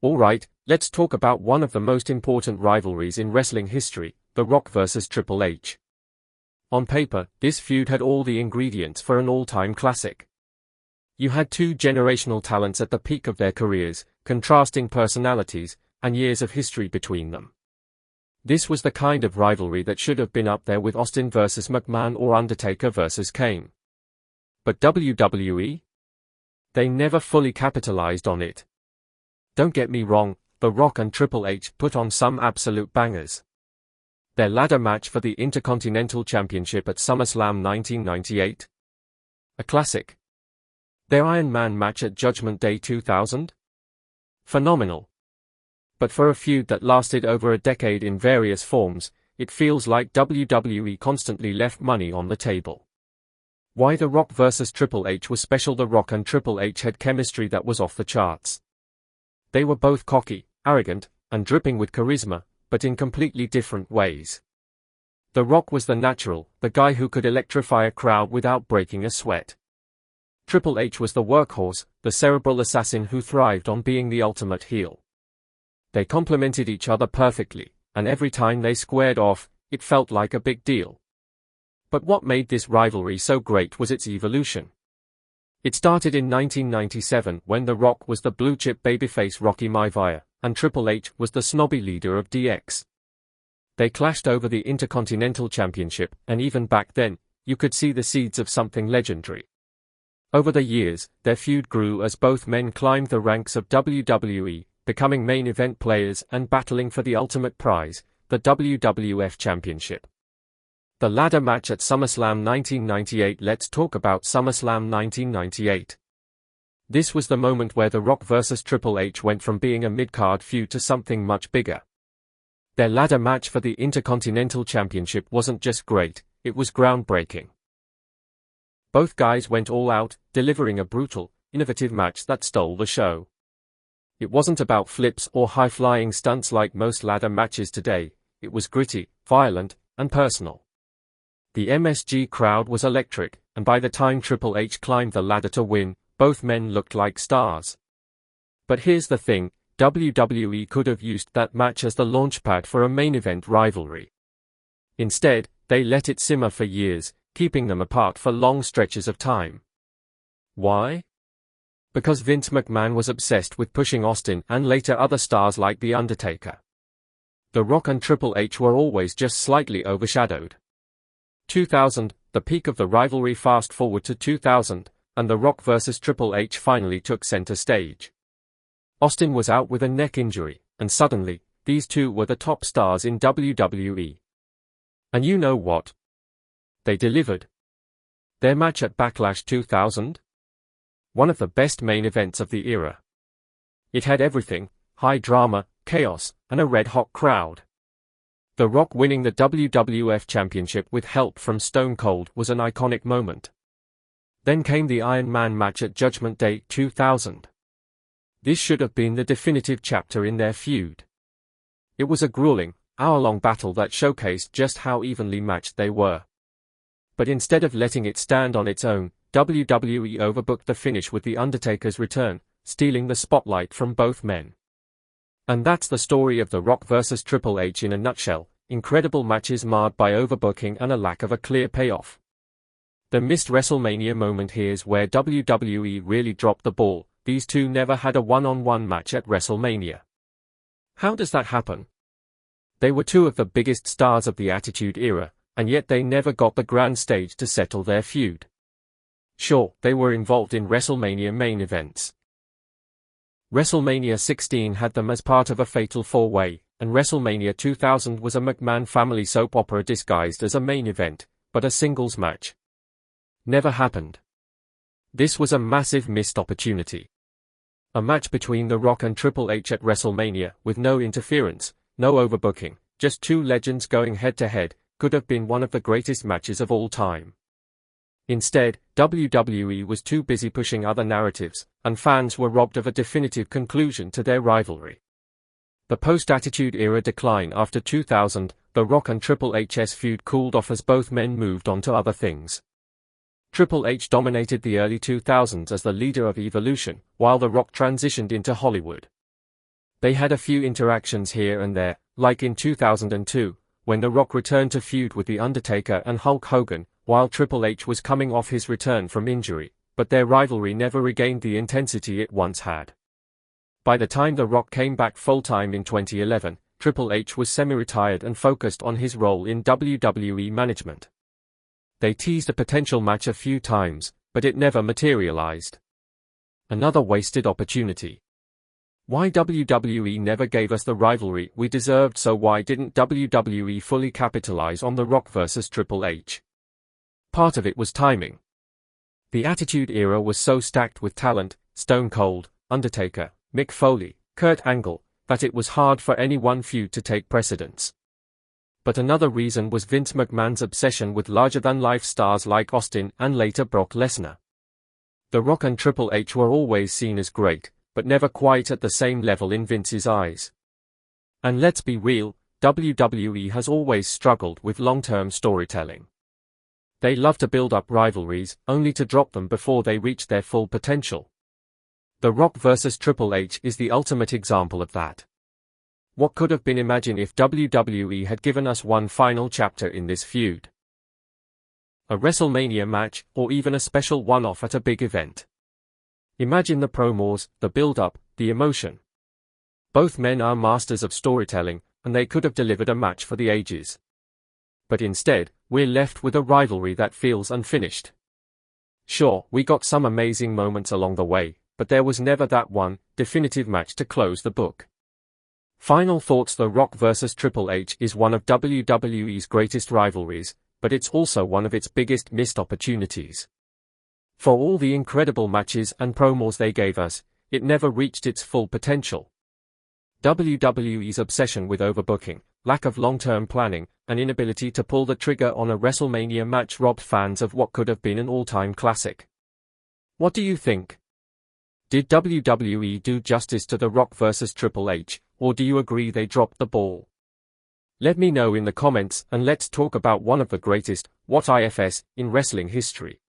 Alright, let's talk about one of the most important rivalries in wrestling history, The Rock vs. Triple H. On paper, this feud had all the ingredients for an all-time classic. You had two generational talents at the peak of their careers, contrasting personalities, and years of history between them. This was the kind of rivalry that should have been up there with Austin vs. McMahon or Undertaker vs. Kane. But WWE? They never fully capitalized on it. Don't get me wrong, The Rock and Triple H put on some absolute bangers. Their ladder match for the Intercontinental Championship at SummerSlam 1998? A classic. Their Iron Man match at Judgment Day 2000? Phenomenal. But for a feud that lasted over a decade in various forms, it feels like WWE constantly left money on the table. Why The Rock vs. Triple H was special? The Rock and Triple H had chemistry that was off the charts. They were both cocky, arrogant, and dripping with charisma, but in completely different ways. The Rock was the natural, the guy who could electrify a crowd without breaking a sweat. Triple H was the workhorse, the cerebral assassin who thrived on being the ultimate heel. They complemented each other perfectly, and every time they squared off, it felt like a big deal. But what made this rivalry so great was its evolution. It started in 1997 when The Rock was the blue-chip babyface Rocky Maivia, and Triple H was the snobby leader of DX. They clashed over the Intercontinental Championship, and even back then, you could see the seeds of something legendary. Over the years, their feud grew as both men climbed the ranks of WWE, becoming main event players and battling for the ultimate prize, the WWF Championship. The ladder match at SummerSlam 1998. Let's talk about SummerSlam 1998. This was the moment where The Rock vs. Triple H went from being a mid-card feud to something much bigger. Their ladder match for the Intercontinental Championship wasn't just great, it was groundbreaking. Both guys went all out, delivering a brutal, innovative match that stole the show. It wasn't about flips or high-flying stunts like most ladder matches today, it was gritty, violent, and personal. The MSG crowd was electric, and by the time Triple H climbed the ladder to win, both men looked like stars. But here's the thing, WWE could have used that match as the launchpad for a main event rivalry. Instead, they let it simmer for years, keeping them apart for long stretches of time. Why? Because Vince McMahon was obsessed with pushing Austin and later other stars like The Undertaker. The Rock and Triple H were always just slightly overshadowed. 2000, the peak of the rivalry. Fast forward to 2000, and The Rock vs. Triple H finally took center stage. Austin was out with a neck injury, and suddenly, these two were the top stars in WWE. And you know what? They delivered. Their match at Backlash 2000? One of the best main events of the era. It had everything, high drama, chaos, and a red-hot crowd. The Rock winning the WWF Championship with help from Stone Cold was an iconic moment. Then came the Iron Man match at Judgment Day 2000. This should have been the definitive chapter in their feud. It was a grueling, hour-long battle that showcased just how evenly matched they were. But instead of letting it stand on its own, WWE overbooked the finish with The Undertaker's return, stealing the spotlight from both men. And that's the story of The Rock vs. Triple H in a nutshell, incredible matches marred by overbooking and a lack of a clear payoff. The missed WrestleMania moment. Here's where WWE really dropped the ball. These two never had a one-on-one match at WrestleMania. How does that happen? They were two of the biggest stars of the Attitude Era, and yet they never got the grand stage to settle their feud. Sure, they were involved in WrestleMania main events. WrestleMania 16 had them as part of a fatal four-way, and WrestleMania 2000 was a McMahon family soap opera disguised as a main event, but a singles match. Never happened. This was a massive missed opportunity. A match between The Rock and Triple H at WrestleMania, with no interference, no overbooking, just two legends going head-to-head, could have been one of the greatest matches of all time. Instead, WWE was too busy pushing other narratives, and fans were robbed of a definitive conclusion to their rivalry. The post-Attitude Era decline. After 2000, The Rock and Triple H's feud cooled off as both men moved on to other things. Triple H dominated the early 2000s as the leader of Evolution, while The Rock transitioned into Hollywood. They had a few interactions here and there, like in 2002, when The Rock returned to feud with The Undertaker and Hulk Hogan, while Triple H was coming off his return from injury, but their rivalry never regained the intensity it once had. By the time The Rock came back full-time in 2011, Triple H was semi-retired and focused on his role in WWE management. They teased a potential match a few times, but it never materialized. Another wasted opportunity. Why WWE never gave us the rivalry we deserved? So why didn't WWE fully capitalize on The Rock versus Triple H? Part of it was timing. The Attitude Era was so stacked with talent, Stone Cold, Undertaker, Mick Foley, Kurt Angle, that it was hard for any one feud to take precedence. But another reason was Vince McMahon's obsession with larger-than-life stars like Austin and later Brock Lesnar. The Rock and Triple H were always seen as great, but never quite at the same level in Vince's eyes. And let's be real, WWE has always struggled with long-term storytelling. They love to build up rivalries, only to drop them before they reach their full potential. The Rock vs. Triple H is the ultimate example of that. What could have been? Imagine if WWE had given us one final chapter in this feud. A WrestleMania match, or even a special one-off at a big event. Imagine the promos, the build-up, the emotion. Both men are masters of storytelling, and they could have delivered a match for the ages. But instead, we're left with a rivalry that feels unfinished. Sure, we got some amazing moments along the way, but there was never that one definitive match to close the book. Final thoughts. The Rock vs. Triple H is one of WWE's greatest rivalries, but it's also one of its biggest missed opportunities. For all the incredible matches and promos they gave us, it never reached its full potential. WWE's obsession with overbooking, lack of long-term planning, and inability to pull the trigger on a WrestleMania match robbed fans of what could have been an all-time classic. What do you think? Did WWE do justice to The Rock vs. Triple H, or do you agree they dropped the ball? Let me know in the comments, and let's talk about one of the greatest what ifs in wrestling history.